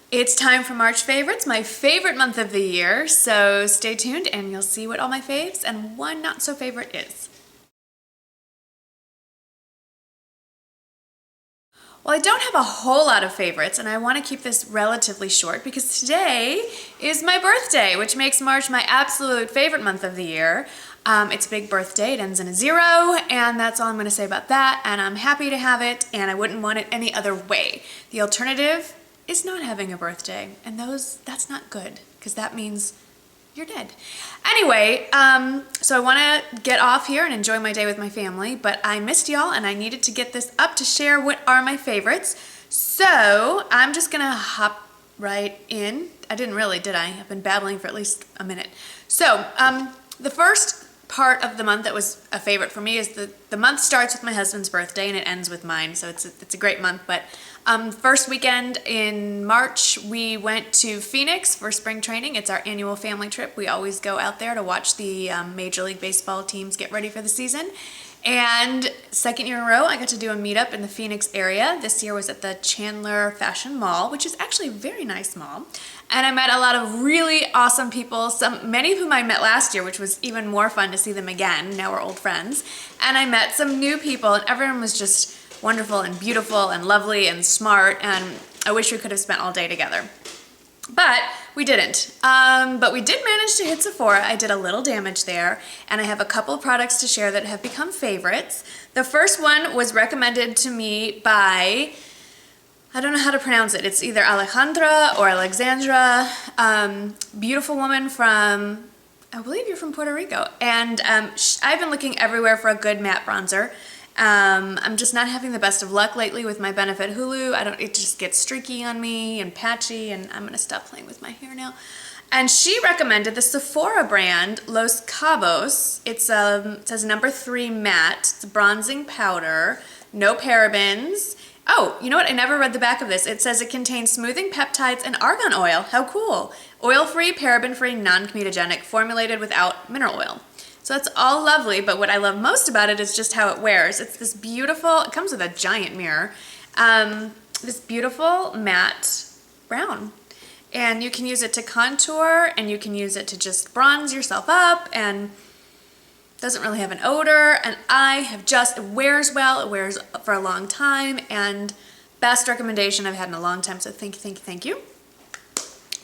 It's time for March favorites, my favorite month of the year, so stay tuned and you'll see what all my faves and one not so favorite is. Well, I don't have a whole lot of favorites and I want to keep this relatively short because today is my birthday, which makes March my absolute favorite month of the year. It's a big birthday, it ends in a 0, and that's all I'm going to say about that, and I'm happy to have it and I wouldn't want it any other way. The alternative is not having a birthday, and that's not good because that means you're dead. Anyway, so I want to get off here and enjoy my day with my family, but I missed y'all and I needed to get this up to share what are my favorites. So I'm just gonna hop right in. I didn't really, did I? I've been babbling for at least a minute. So the first part of the month that was a favorite for me is the month starts with my husband's birthday and it ends with mine, so it's a great month. But first weekend in March we went to Phoenix for spring training. It's our annual family trip. We always go out there to watch the Major League Baseball teams get ready for the season. And second year in a row, I got to do a meetup in the Phoenix area. This year was at the Chandler Fashion Mall, which is actually a very nice mall. And I met a lot of really awesome people, many of whom I met last year, which was even more fun to see them again. Now we're old friends. And I met some new people, and everyone was just wonderful and beautiful and lovely and smart, and I wish we could have spent all day together. But we didn't. But we did manage to hit Sephora. I did a little damage there, and I have a couple of products to share that have become favorites. The first one was recommended to me by, I don't know how to pronounce it. It's either Alejandra or Alexandra, beautiful woman from, I believe you're from Puerto Rico. And I've been looking everywhere for a good matte bronzer. I'm just not having the best of luck lately with my Benefit Hulu. It just gets streaky on me and patchy, and I'm gonna stop playing with my hair now. And she recommended the Sephora brand Los Cabos. It says number 3 matte. It's a bronzing powder, no parabens. Oh, you know what? I never read the back of this. It says it contains smoothing peptides and argan oil. How cool. Oil-free, paraben-free, non-comedogenic, formulated without mineral oil. So that's all lovely, but what I love most about it is just how it wears. It's this beautiful, it comes with a giant mirror, this beautiful matte brown. And you can use it to contour, and you can use it to just bronze yourself up, and doesn't really have an odor, and it wears well, it wears for a long time, and best recommendation I've had in a long time, so thank you.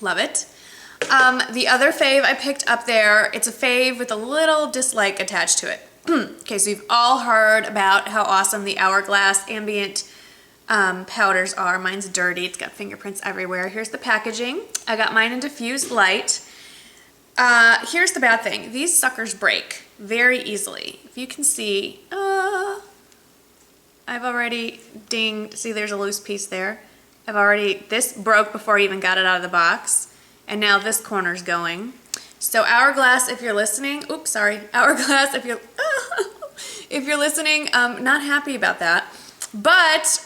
Love it. The other fave I picked up there, it's a fave with a little dislike attached to it. Okay, so you've all heard about how awesome the Hourglass Ambient powders are. Mine's dirty, it's got fingerprints everywhere. Here's the packaging. I got mine in diffused light. Here's the bad thing. These suckers break very easily. If you can see, I've already dinged. See, there's a loose piece there. This broke before I even got it out of the box. And now this corner's going. So Hourglass, if you're listening, Hourglass, if you're listening, not happy about that. But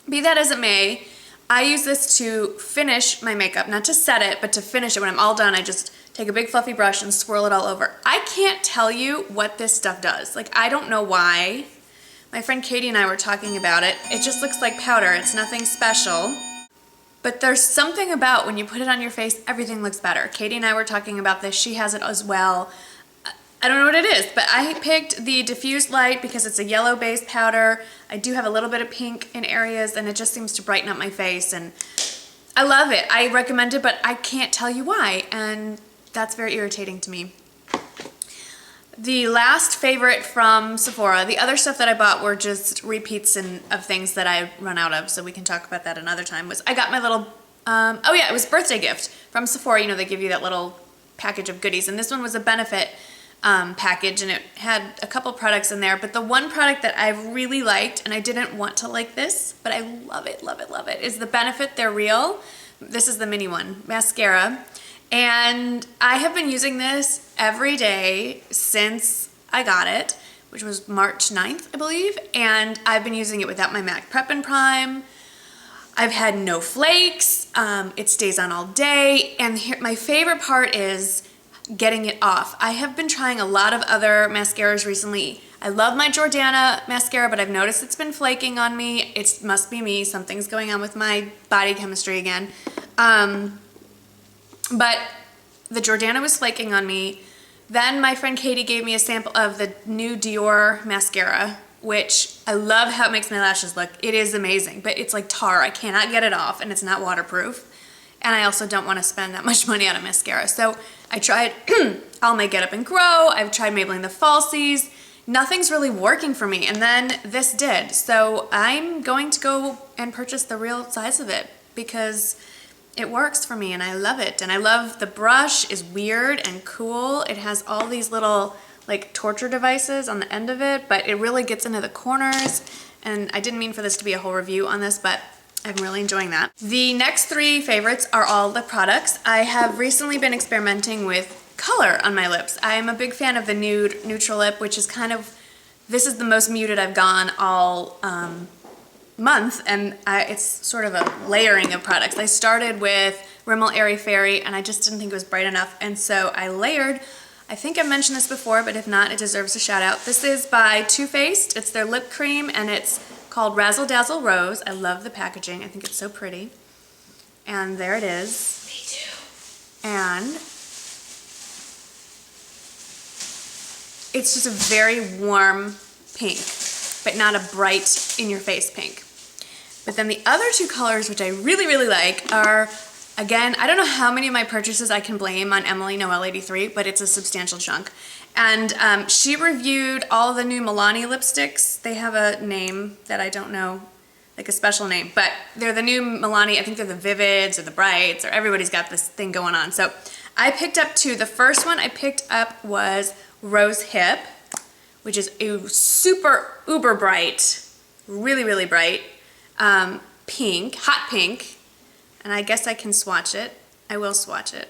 be that as it may, I use this to finish my makeup, not to set it, but to finish it. When I'm all done, I just take a big fluffy brush and swirl it all over. I can't tell you what this stuff does. Like, I don't know why. My friend Katie and I were talking about it. It just looks like powder. It's nothing special. But there's something about when you put it on your face, everything looks better. Katie and I were talking about this. She has it as well. I don't know what it is, but I picked the diffused light because it's a yellow-based powder. I do have a little bit of pink in areas, and it just seems to brighten up my face, and I love it. I recommend it, but I can't tell you why, and that's very irritating to me. The last favorite from Sephora, the other stuff that I bought were just repeats of things that I run out of, so we can talk about that another time, was I got my little, it was a birthday gift from Sephora. You know, they give you that little package of goodies, and this one was a Benefit package, and it had a couple products in there, but the one product that I really liked, and I didn't want to like this, but I love it, is the Benefit They're Real. This is the mini one, mascara. And I have been using this every day since I got it, which was March 9th, I believe. And I've been using it without my MAC Prep and Prime. I've had no flakes. It stays on all day. And here, my favorite part is getting it off. I have been trying a lot of other mascaras recently. I love my Jordana mascara, but I've noticed it's been flaking on me. It must be me. Something's going on with my body chemistry again. But the Jordana was flaking on me. Then my friend Katie gave me a sample of the new Dior mascara, which I love how it makes my lashes look. It is amazing, but it's like tar. I cannot get it off, and it's not waterproof. And I also don't want to spend that much money on a mascara. So I tried all my Get Up and Grow. I've tried Maybelline the Falsies. Nothing's really working for me, and then this did. So I'm going to go and purchase the real size of it because it works for me and I love it. And I love the brush is weird and cool. It has all these little like torture devices on the end of it, but it really gets into the corners. And I didn't mean for this to be a whole review on this, but I'm really enjoying that. The next three favorites are all the products. I have recently been experimenting with color on my lips. I am a big fan of the nude neutral lip, which is kind of, this is the most muted I've gone all month, and it's sort of a layering of products. I started with Rimmel Airy Fairy, and I just didn't think it was bright enough, and so I layered. I think I've mentioned this before, but if not, it deserves a shout out. This is by Too Faced. It's their lip cream, and it's called Razzle Dazzle Rose. I love the packaging. I think it's so pretty. And there it is. Me too. And it's just a very warm pink, but not a bright in-your-face pink. But then the other two colors, which I really, really like, are, again, I don't know how many of my purchases I can blame on Emily Noel 83, but it's a substantial chunk. And she reviewed all the new Milani lipsticks. They have a name that I don't know, like a special name, but they're the new Milani. I think they're the Vivids or the Brights, or everybody's got this thing going on. So I picked up two. The first one I picked up was Rose Hip, which is a super uber bright, really, really bright pink, hot pink. And I guess I can swatch it. I will swatch it.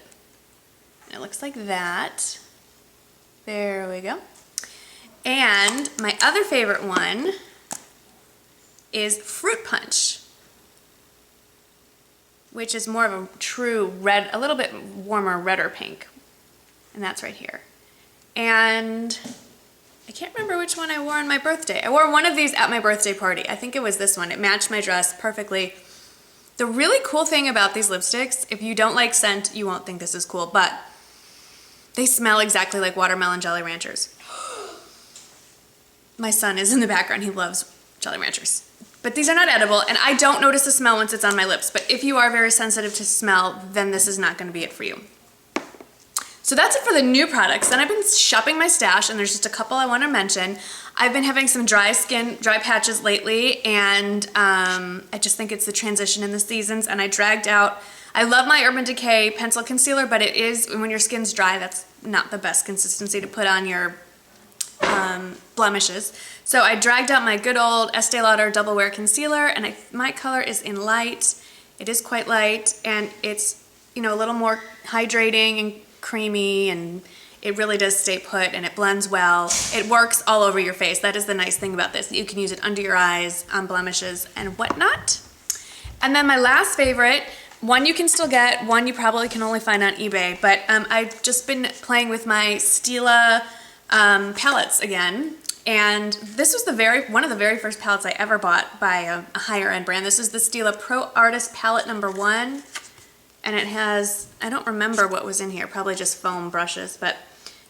And it looks like that. There we go. And my other favorite one is Fruit Punch, which is more of a true red, a little bit warmer, redder pink. And that's right here. And I can't remember which one I wore on my birthday. I wore one of these at my birthday party. I think it was this one. It matched my dress perfectly. The really cool thing about these lipsticks, if you don't like scent, you won't think this is cool, but they smell exactly like Watermelon Jolly Ranchers. My son is in the background. He loves Jolly Ranchers. But these are not edible, and I don't notice the smell once it's on my lips. But if you are very sensitive to smell, then this is not going to be it for you. So that's it for the new products. Then I've been shopping my stash, and there's just a couple I want to mention. I've been having some dry patches lately, and I just think it's the transition in the seasons, and I dragged out, I love my Urban Decay pencil concealer, but it is, when your skin's dry, that's not the best consistency to put on your blemishes. So I dragged out my good old Estee Lauder Double Wear Concealer, and my color is in light. It is quite light, and it's, you know, a little more hydrating and creamy, and it really does stay put, and it blends well. It works all over your face. That is the nice thing about this. You can use it under your eyes, on blemishes, and whatnot. And then my last favorite, one you can still get, one you probably can only find on eBay, but I've just been playing with my Stila palettes again. And this was one of the very first palettes I ever bought by a higher end brand. This is the Stila Pro Artist Palette number 1. And it has, I don't remember what was in here, probably just foam brushes, but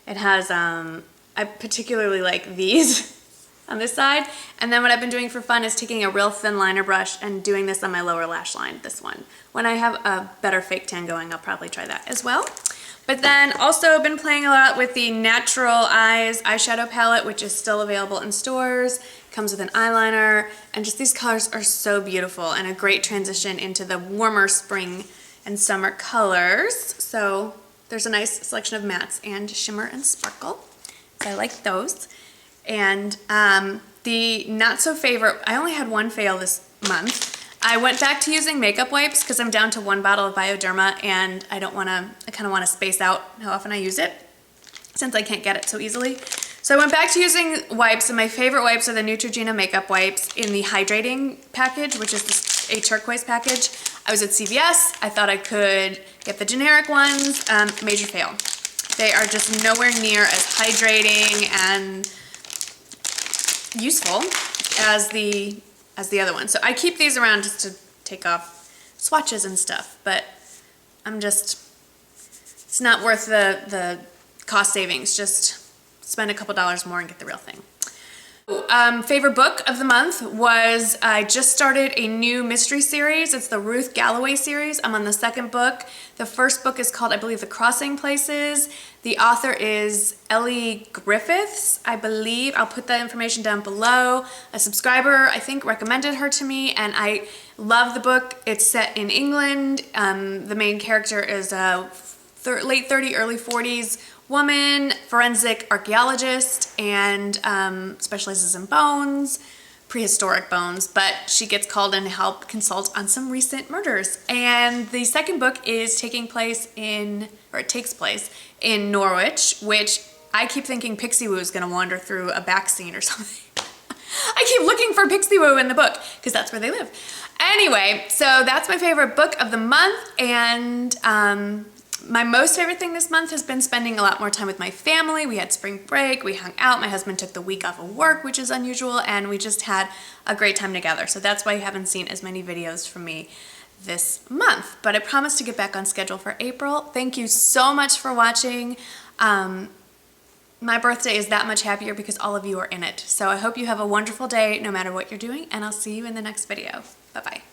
it has, I particularly like these on this side. And then what I've been doing for fun is taking a real thin liner brush and doing this on my lower lash line, this one. When I have a better fake tan going, I'll probably try that as well. But then also been playing a lot with the Natural Eyes eyeshadow palette, which is still available in stores. Comes with an eyeliner, and just these colors are so beautiful and a great transition into the warmer spring and summer colors. So there's a nice selection of mattes and shimmer and sparkle. So I like those. And the not so favorite, I only had one fail this month. I went back to using makeup wipes because I'm down to 1 bottle of Bioderma, and I kind of want to space out how often I use it since I can't get it so easily. So I went back to using wipes, and my favorite wipes are the Neutrogena makeup wipes in the Hydrating package, which is a turquoise package. I was at CVS. I thought I could get the generic ones. Major fail. They are just nowhere near as hydrating and useful as the other one. So I keep these around just to take off swatches and stuff, but it's not worth the cost savings. Just spend a couple dollars more and get the real thing. Favorite book of the month was, I just started a new mystery series. It's the Ruth Galloway series. I'm on the second book. The first book is called, I believe, The Crossing Places. The author is Elly Griffiths, I believe. I'll put that information down below. A subscriber, I think, recommended her to me, and I love the book. It's set in England. The main character is a late 30s, early 40s woman, forensic archaeologist, and specializes in bones, prehistoric bones, but she gets called in to help consult on some recent murders. And the second book is it takes place in Norwich, which I keep thinking Pixie Woo is gonna wander through a back scene or something. I keep looking for Pixie Woo in the book, because that's where they live. Anyway, so that's my favorite book of the month, and my most favorite thing this month has been spending a lot more time with my family. We had spring break, we hung out, my husband took the week off of work, which is unusual, and we just had a great time together. So that's why you haven't seen as many videos from me this month. But I promise to get back on schedule for April. Thank you so much for watching. My birthday is that much happier because all of you are in it. So I hope you have a wonderful day no matter what you're doing, and I'll see you in the next video. Bye-bye.